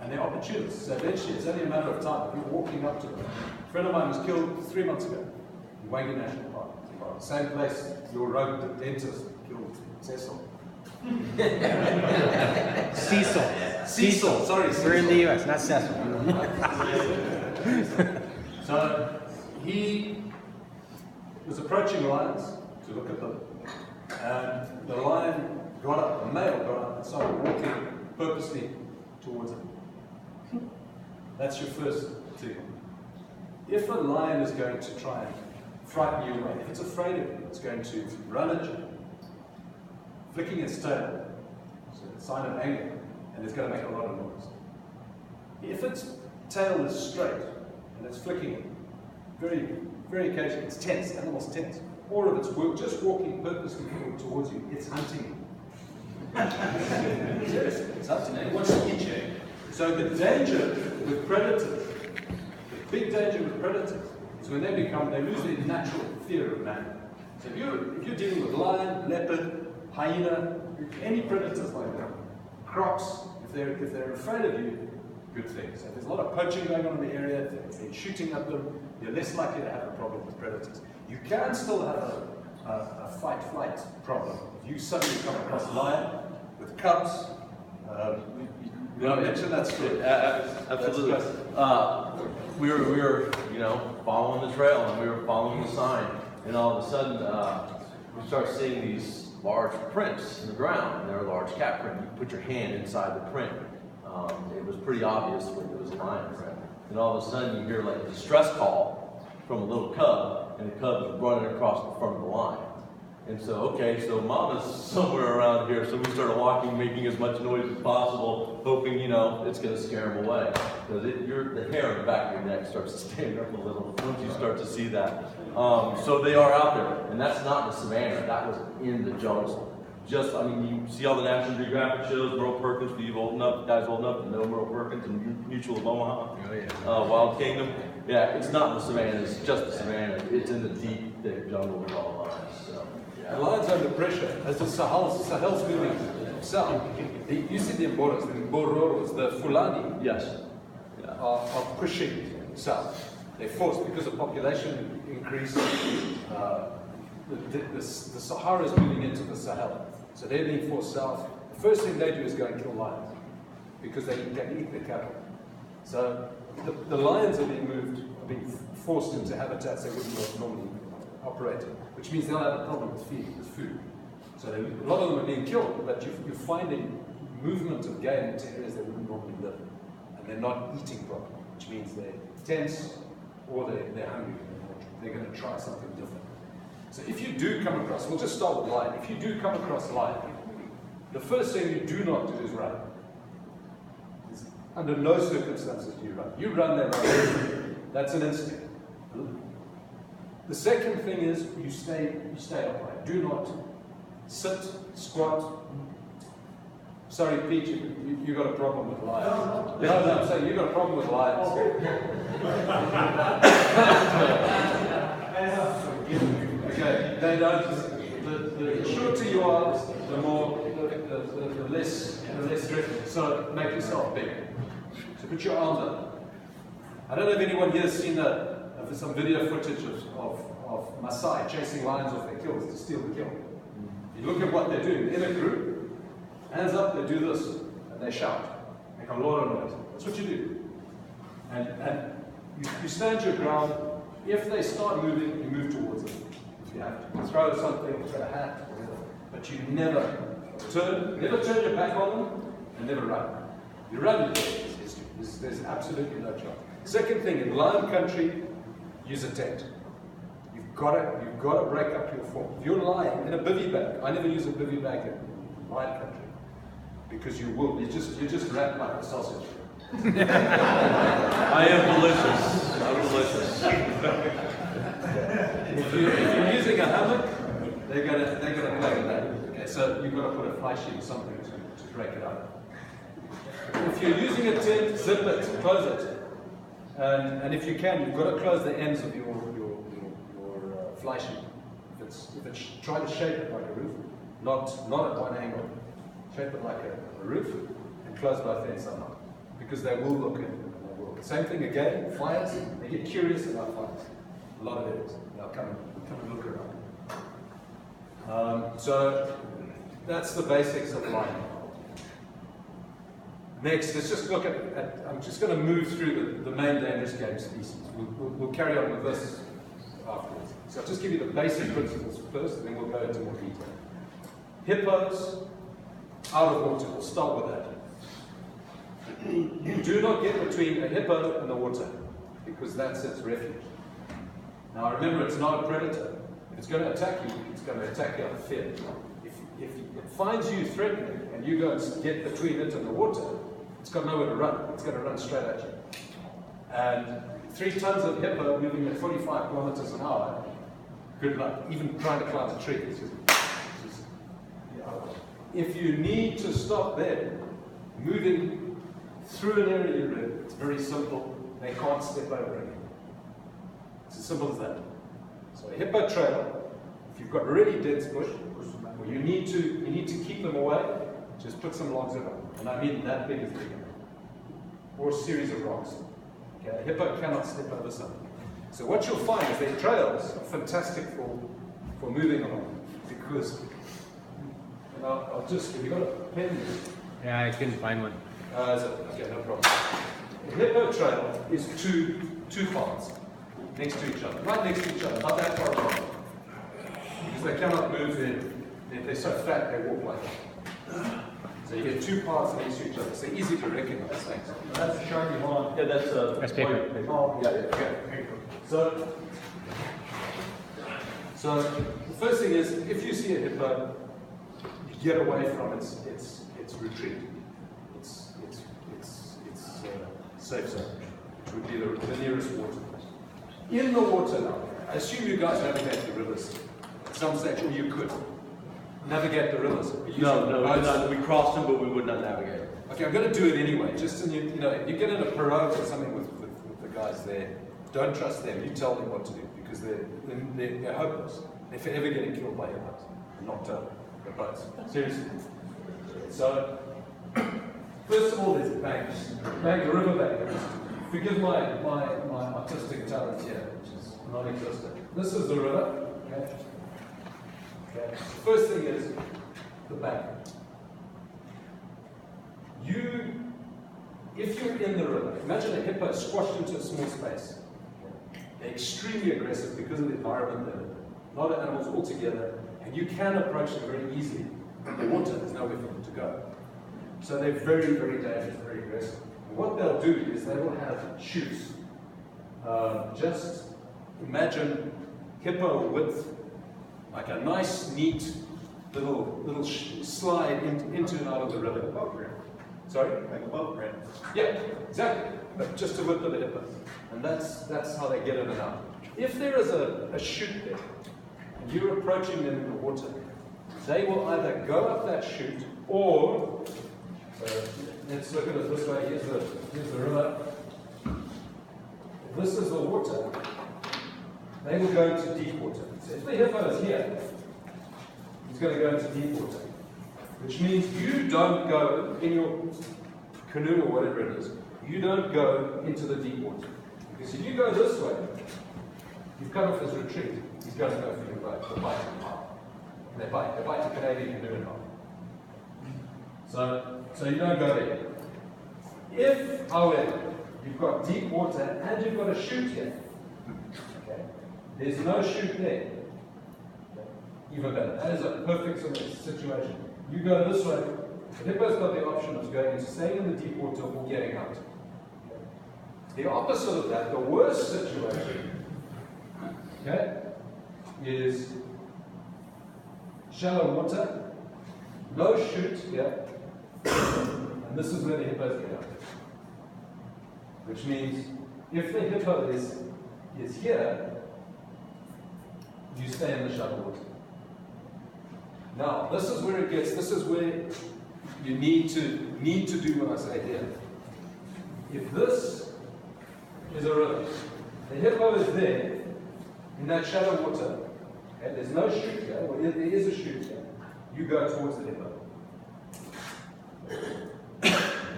And they're opportunists. So eventually, it's only a matter of time. If you're walking up to them. A friend of mine was killed 3 months ago in Wangi National Park. Same place your road dentist killed Cecil. Cecil. Sorry, Cecil. We're in the US, not Cecil. So he was approaching lions to look at them, and the lion got up, the male got up and started walking purposely towards him. That's your first thing. If a lion is going to try and frighten you away, if it's afraid of you, it's going to run at you, flicking its tail, it's a sign of anger, and it's going to make a lot of noise. If its tail is straight and it's flicking, very, very occasionally, it's tense, the animal's tense. Or if it's just walking purposely towards you, it's hunting you. Seriously, it's hunting you. What's the itching? So the danger with predators, the big danger with predators, is when they lose their natural fear of man. So if you're dealing with lion, leopard, hyena, any predators like that, crocs, if they're afraid of you, good thing. So if there's a lot of poaching going on in the area, if they're shooting at them, you're less likely to have a problem with predators. You can still have a fight-flight problem. If you suddenly come across a lion with cubs, you want to mention that story? Absolutely. We were, following the trail, and we were following the sign, and all of a sudden, we start seeing these large prints in the ground, and they're a large cat print. You put your hand inside the print. It was pretty obvious when it was a lion print. And all of a sudden, you hear like a distress call from a little cub, and the cub is running across the front of the line. And so, so mama's somewhere around here, so we started walking, making as much noise as possible, hoping, it's going to scare him away. Because the hair on the back of your neck starts to stand up a little once you start to see that. So they are out there, and that's not in the savannah, that was in the jungle. You see all the National Geographic shows, Merle Perkins, for you guys old enough to know Merle Perkins and Mutual of Omaha, Wild Kingdom. Yeah, it's not in the savannah, it's just the savannah. It's in the deep, thick jungle with all lions. So. The lions are under pressure. As the Sahel's moving south, you see the Mboros, the Mbororos, the Fulani are pushing south. They're forced because of population increase. The Sahara is moving into the Sahel. So they're being forced south. The first thing they do is go and kill lions because they can eat their cattle. So the lions are being forced into habitats they wouldn't normally operate in, which means they'll have a problem with food. So a lot of them are being killed, but you're finding movement of game into areas they wouldn't normally live. And they're not eating properly, which means they're tense or they're hungry. They're going to try something different. So if you do come across, we'll just start with lion. If you do come across lion, the first thing you do not do is run. Under no circumstances do you run. You run, they run. That's an instinct. The second thing is you stay upright. Do not sit, squat. Sorry, Pete, you got a problem with lions. No, I'm saying you got a problem with lions. Okay, they don't. The shorter you are, the less threatening. So make yourself big. So put your arms up. I don't know if anyone here has seen some video footage of Maasai chasing lions off their kills to steal the kill. You look at what they're doing in a group, hands up, they do this, and they shout, make a lot of noise. That's what you do. And you stand your ground. If they start moving, you move towards them. If you have to throw something, throw a hat, whatever. But you never turn your back on them, and never run. You run, there's absolutely no chance. Second thing, in lion country, use a tent. You've got to break up your form. If you're lying in a bivy bag, I never use a bivy bag in lion country because you will. You're just wrapped like a sausage. I am delicious. I'm delicious. If you're using a hammock, they're gonna play with that. Okay, so you've got to put a fly sheet or something to break it up. If you're using a tent, zip it, close it. And if you can, you've got to close the ends of your fly sheet. If it's try to shape it like a roof, not at one angle. Shape it like a roof and close both ends somehow. because they will look in. Same thing again, flyers, they get curious about flyers. A lot of areas, they'll come and look around. So that's the basics of lining. Next, let's just look at I'm just going to move through the main dangerous game species. We'll carry on with this afterwards. So I'll just give you the basic principles first, and then we'll go into more detail. Hippos, out of water, we'll start with that. You do not get between a hippo and the water, because that's its refuge. Now remember, it's not a predator. If it's going to attack you, it's going to attack you out of fear. If it finds you threatening, and you go and get between it and the water, it's got nowhere to run. It's going to run straight at you. And 3 tons of hippo moving at 45 kilometers an hour, good luck. Even trying to climb a tree. If you need to stop there, moving through an area you're in, it's very simple. They can't step over it. It's as simple as that. So a hippo trail, if you've got really dense bush, or you need to keep them away, just put some logs around. And I mean that big as they can. Or a series of rocks. Okay, a hippo cannot step over something. So what you'll find is their trails are fantastic for moving along. Because, and I'll just, have you got a pen? Yeah, I couldn't find one. Okay, no problem. A hippo trail is two paths next to each other, right next to each other, not that far apart. Because they cannot move they're so fat they walk like that. So you get 2 paths next to each other. So easy to recognize. Thanks. That's a shiny line. Yeah, that's paper. Oh, Yeah. So the first thing is, if you see a hippo, you get away from its retreat. It's safe zone, which would be the nearest water. In the water now, I assume you guys navigate the rivers at some stage, or you could navigate the rivers. No, we crossed them, but we would not navigate. Okay, I'm going to do it anyway. Just in you get in a pirogue or something with the guys there. Don't trust them. You tell them what to do because they're hopeless. They're forever getting killed by hippos. Knocked out the boats. Seriously. So first of all, there's banks. The river bank. Forgive my artistic talent here, which is non-existent. This is the river. Okay. Okay. First thing is the bank. If you're in the river, imagine a hippo squashed into a small space. They're extremely aggressive because of the environment they're in. A lot of animals all together, and you can approach them very easily. In the water, there's nowhere for them to go. So they're very, very dangerous, very aggressive. And what they'll do is they will have chutes. Just imagine hippo width, like a nice, neat little slide into and out of the river. Sorry? Like a boat ramp. Yeah, exactly. But just to width of the hippo. And that's how they get in and out. If there is a chute there, and you're approaching them in the water, they will either go up that chute, or, let's look at it this way, here's the river. If this is the water, they will go into deep water. So if the hippo is here, he's going to go into deep water. Which means you don't go in your canoe or whatever it is, you don't go into the deep water. Because if you go this way, you've cut off his retreat. He's going to go for your boat. They'll bite him. They bite the Canadian canoe in half. So you don't go there. If, however, you've got deep water and you've got a chute here, okay, there's no chute there, even better. That is a perfect sort of situation. You go this way, the hippo's got the option of going into staying in the deep water or getting out. Okay. The opposite of that, the worst situation, okay, is shallow water, no chute here, and this is where the hippos get out. Which means if the hippo is here, you stay in the shallow water. Now, this is where you need to do what I say here. If this is a river, the hippo is there in that shallow water, okay, there's no chute here, well, there is a chute here, you go towards the hippo.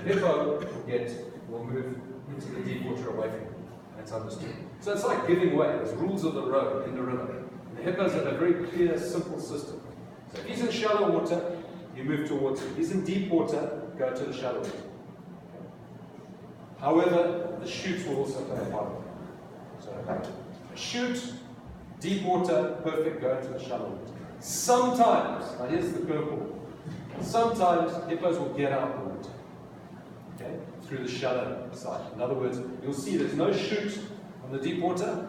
hippo will move into the deep water away from you. That's understood. So it's like giving way. There's rules of the road in the river. And the hippos have a very clear, simple system. So if he's in shallow water, you move towards him. If he's in deep water, go to the shallow water. However, the chutes will also play a part of it. So a chute, deep water, perfect, go into the shallow water. Sometimes, now here's the curveball, sometimes hippos will get out the water, okay, through the shallow side. In other words, you'll see there's no chute on the deep water,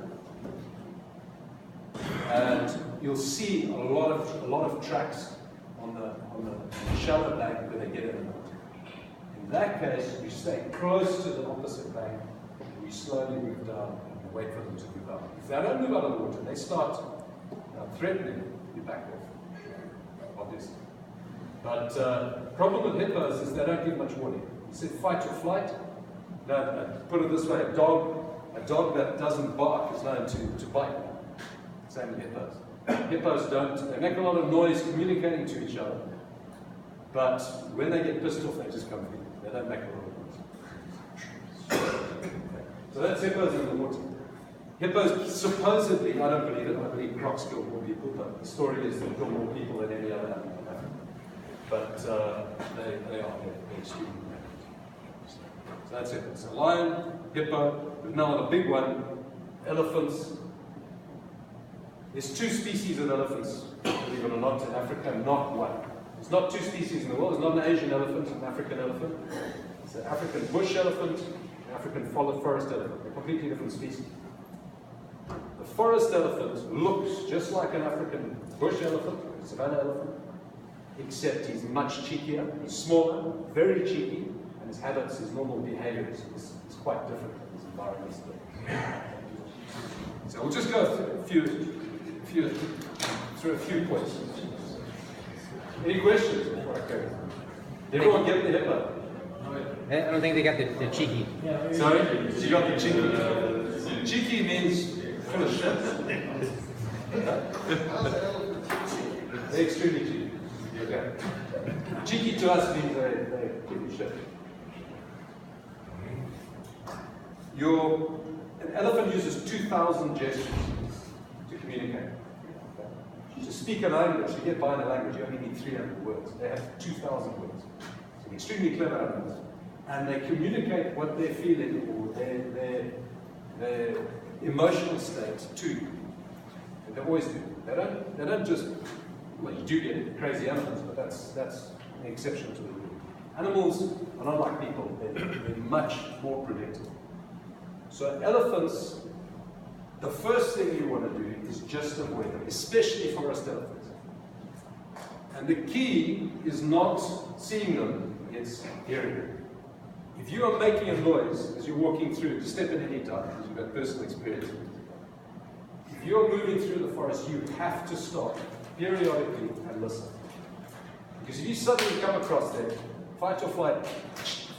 and you'll see a lot of tracks on the shallow bank where they get in the water. In that case, you stay close to the opposite bank, and you slowly move down and wait for them to move out. If they don't move out of the water, they start threatening, you back off, obviously. But problem with hippos is they don't give much warning. You said fight or flight. No. Put it this way: a dog that doesn't bark is known to bite. Same with hippos. Hippos don't. They make a lot of noise communicating to each other, but when they get pissed off, they just come for you. They don't make a lot of noise. So that's hippos in the water. Hippos, supposedly, I don't believe it, I believe crocs kill more people, but the story is they kill more people than any other animal in Africa. But they're extremely dangerous. So that's it. It's a lion, hippo, but now the big one, elephants. There's 2 species of elephants, believe it or not, in Africa, not one. There's not 2 species in the world. There's not an Asian elephant, an African elephant. It's an African bush elephant, an African forest elephant. They're completely different species. The forest elephant looks just like an African bush elephant, a savanna elephant, except he's much cheekier, he's smaller, very cheeky, and his habits, his normal behavior is quite different from his environment. So we'll just go through a few points. Any questions before I go? Did everyone get the hippo? I don't think they got the cheeky. Sorry? You got the cheeky? Cheeky means full of shit. They're extremely cheeky. Okay. Cheeky to us means they give you shit. An elephant uses 2,000 gestures to communicate. To speak a language, to get by in a language, you only need 300 words. They have 2,000 words. So extremely clever animals. And they communicate what they're feeling or their emotional state to you. They always do. They don't just, well, you do get crazy animals, but that's an exception to the rule. Animals are not like people. They're much more predictable. So elephants, the first thing you want to do is just avoid them, especially forest elephants. And the key is not seeing them, it's hearing them. If you are making a noise as you're walking through, just step in any time, because you've got personal experience. If you're moving through the forest, you have to stop periodically and listen. Because if you suddenly come across them, fight or flight,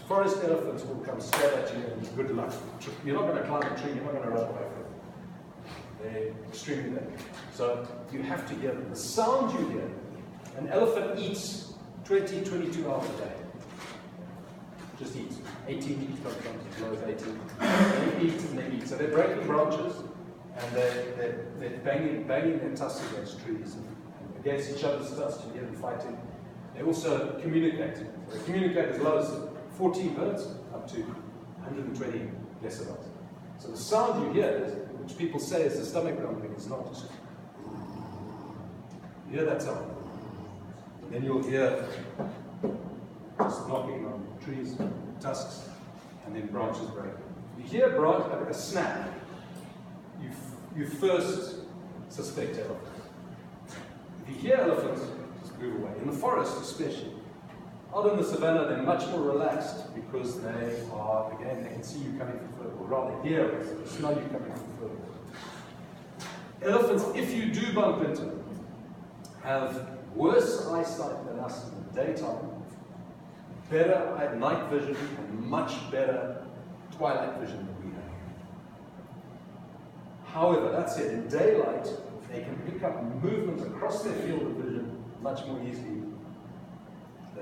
forest elephants will come straight at you and good luck. You're not going to climb a tree, you're not going to run away from them. They're extremely dangerous. So you have to hear them. The sound you hear, an elephant eats 20, 22 hours a day. Just eats. 18 sometimes as low as 18. They eat and they eat. So they're breaking branches and they're banging their tusks against trees and against each other's tusks. You hear them fighting. They also communicate. So they communicate as low as 14 hertz up to 120 decibels. So the sound you hear, which people say is the stomach rumbling, is not. You hear that sound. And then you'll hear just knocking on trees, tusks, and then branches breaking. You hear a branch like a snap, you first suspect elephants. If you hear elephants, just move away. In the forest especially. Out in the savannah, they're much more relaxed because they are, again, they can see you coming from further, or rather hear it, smell you coming from further. Elephants, if you do bump into them, have worse eyesight than us in the daytime, better night vision, and much better twilight vision than we have. However, that said, in daylight, they can pick up movements across their field of vision much more easily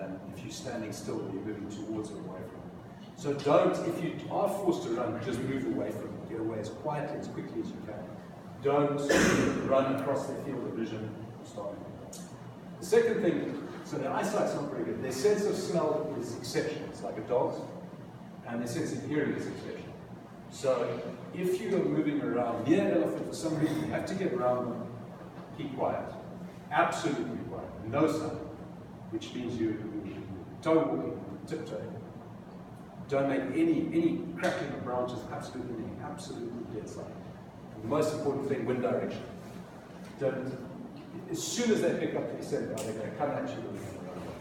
than if you're standing still and you're moving towards or away from it. So don't, if you are forced to run, just move away from it. Get away as quietly, as quickly as you can. Don't run across their field of vision starting. The second thing, so their eyesight's not very good. Their sense of smell is exceptional. It's like a dog's. And their sense of hearing is exceptional. So if you are moving around near an elephant for some reason, you have to get around them, keep quiet. Absolutely quiet. No sound. Which means you toe walking, tiptoeing. Don't make any cracking of branches, absolutely dead silent. The most important thing, wind direction. Don't, as soon as they pick up the scent, they're going to come at you with a run away.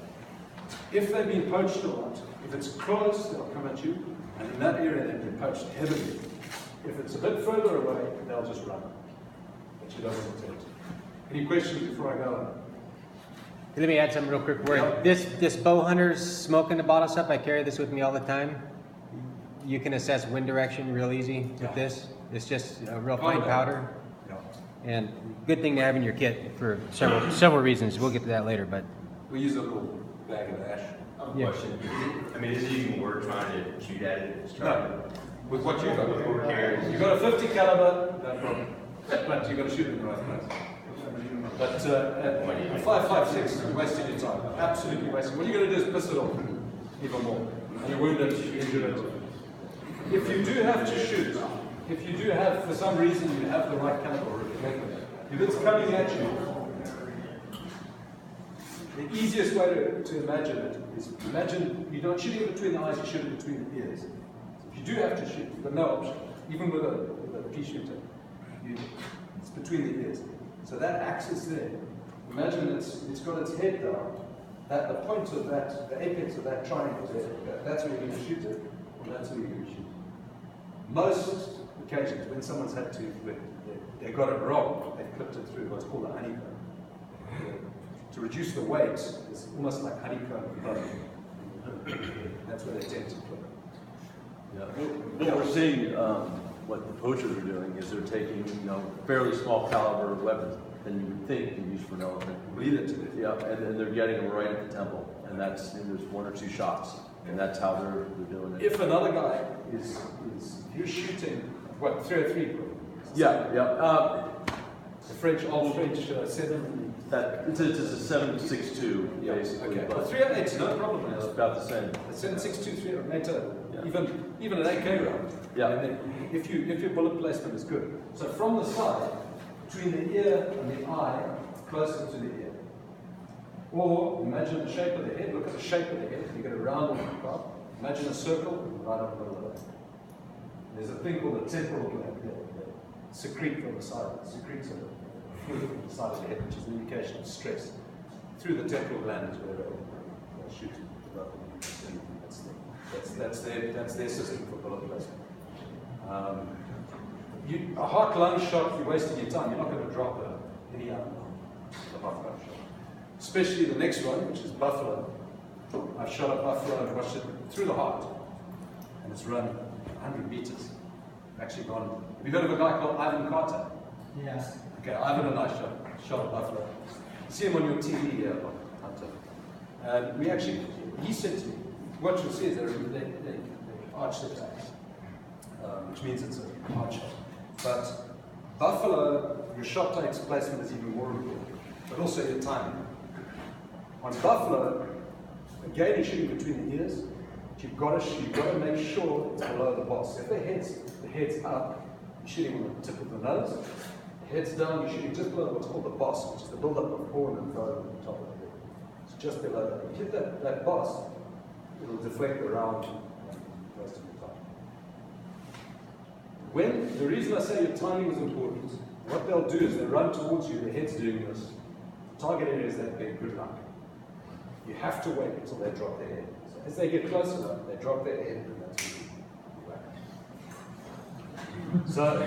If they've been poached or not, if it's close, they'll come at you, and in that area they've been poached heavily. If it's a bit further away, they'll just run. But you don't want to tempt. Any questions before I go on? Let me add something real quick. Where this bow hunter's smoking the bottle stuff, I carry this with me all the time. You can assess wind direction real easy with this. It's just a real fine powder. And good thing to have in your kit for several reasons. We'll get to that later, but We use a little bag of ash. Question. I mean, is it even worth trying to shoot at it? Just try No. With what you've got. With what we're carrying. You've got a 50 caliber, no problem. But you've got to shoot it in the right place. But at 5.56, you're wasting your time. Absolutely wasting. What you're going to do is piss it off even more. And you wound it, you injure it. If you do have to shoot, if you do have, for some reason, you have the right caliber, if it's coming at you, the easiest way to imagine it is imagine you don't shoot it between the eyes, you shoot it between the ears. So if you do have to shoot, you've got no option. Even with a pea shooter, it's between the ears. So that axis there, imagine it's got its head down. The point of that, the apex of that triangle there, that's where you're going to shoot it, or that's where you're going to shoot it. Most occasions, when someone's had to, they got it wrong, they've clipped it through what's called a honeycomb. To reduce the weight, it's almost like honeycomb bone. That's where they tend to clip it. Yeah. What we're seeing, what the poachers are doing is they're taking, fairly small caliber weapons than you would think to use for an elephant. Lead it to it. Yeah, and they're getting them right at the temple, and there's one or two shots, and that's how they're doing it. If another guy is you're shooting, what, 303? Yeah. The French, old French 7. It's a 7.62 basically. Okay. But 308 is no problem. it's about the same. A 7.62, 308, Yeah. even an AK round. Yeah. And then if your bullet placement is good. So from the side, between the ear and the eye, closer to the ear. Or imagine the shape of the head. Look at the shape of the head. You get a round on the top. Imagine a circle right up the middle of it. There's a thing called the temporal gland. The secrete from the side. It secretes a fluid from the side of the head, which is an indication of stress. Through the temporal gland is where they'll shoot. That's their system for bullet placement. A hot lung shot, you're wasting your time. You're not going to drop any other hot lung shot. Especially the next one, which is buffalo. I've shot a buffalo and watched it through the heart, and it's run 100 meters. Actually gone. Have you heard of a guy called Ivan Carter? Yes. Okay, Ivan and I shot a buffalo. You see him on your TV here, Hunter. And he said to me, what you'll see is they arch their backs, which means it's a hard shot. But buffalo, your shot takes placement is even more important, but also your timing. On buffalo, again you're shooting between the ears, but you've got to make sure it's below the boss. If the head's up, you're shooting on the tip of the nose. The head's down, you're shooting just below what's called the boss, which is the build-up of horn and bone on the top of the head. It's just below that. If you hit that boss, it'll deflect around most of the time. The reason I say your timing is important, what they'll do is they run towards you, their head's doing this. The target area is that big, good luck. You have to wait until they drop their head. So as they get close enough, they drop their head, and that's when you whack. So,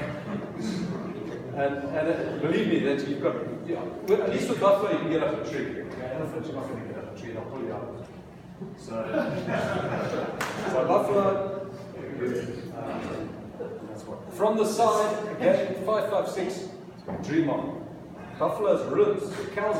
and believe me that you've got, well, at least with buffalo you can get up a tree. Okay, elephant you're not going to get up a tree, they'll pull you out. So buffalo, that's what. From the side, again, 5.56, dream on. Buffalo's ribs, the cow's